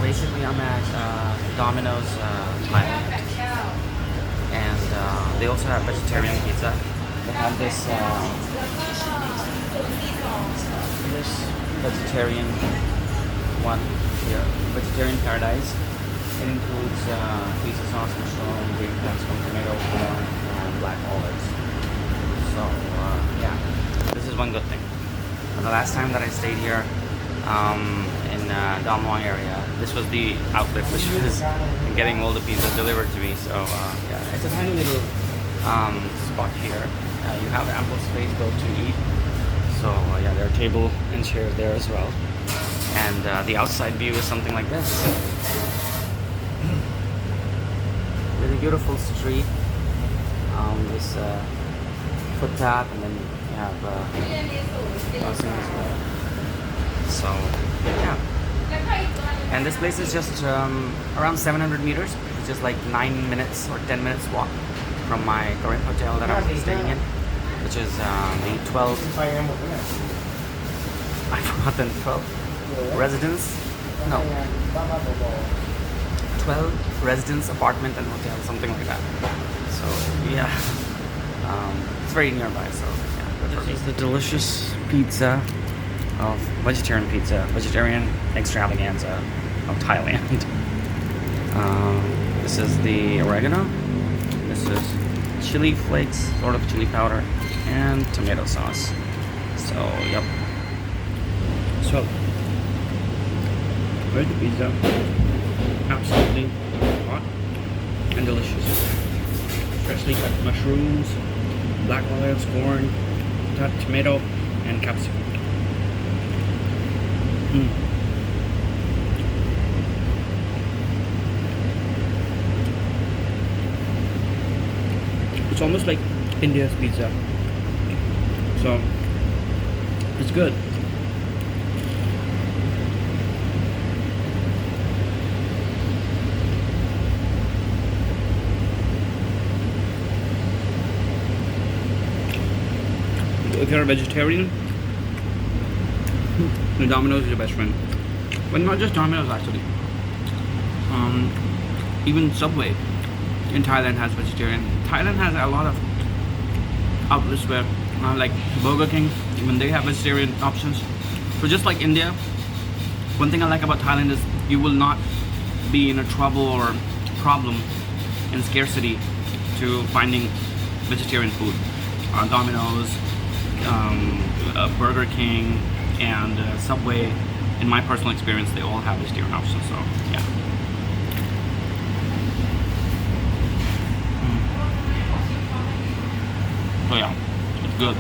basically I'm at Domino's Thailand, and they also have vegetarian pizza. They have this vegetarian one here, vegetarian paradise. It includes pizza sauce, mushroom, green capsicum, tomato, corn, and black olives. So yeah, this is one good thing. And the last time that I stayed here in Don Mueang area, this was the outlet which was getting all the pizzas delivered to me. So yeah, it's a tiny little spot here. You have ample space though to eat. So yeah, there are table and chairs there as well. And the outside view is something like this. Really beautiful street. This footpath, and then you have housing as well. So yeah, and this place is just around 700 meters. It's just like 9 minutes or 10 minutes walk from my current hotel that I'm staying in, which is the 12. I forgot the 12 residence. No, 12 residence apartment and hotel, something like that. So yeah, it's very nearby. So yeah, this is the delicious pizza of vegetarian extravaganza of Thailand. This is the oregano. This is chili flakes, sort of chili powder, and tomato sauce. So yep. So where's the pizza? Absolutely hot and delicious. Freshly cut mushrooms, black olives, corn, tomato, and capsicum. It's almost like India's pizza. So it's good. If you're a vegetarian, the Domino's is your best friend. But not just Domino's actually. Even Subway in Thailand has vegetarian. Thailand has a lot of outlets where like Burger King, even they have vegetarian options. So just like India, one thing I like about Thailand is you will not be in a trouble or problem and scarcity to finding vegetarian food. Domino's, Burger King, and Subway, in my personal experience, they all have vegetarian options. So yeah. So yeah, it's good.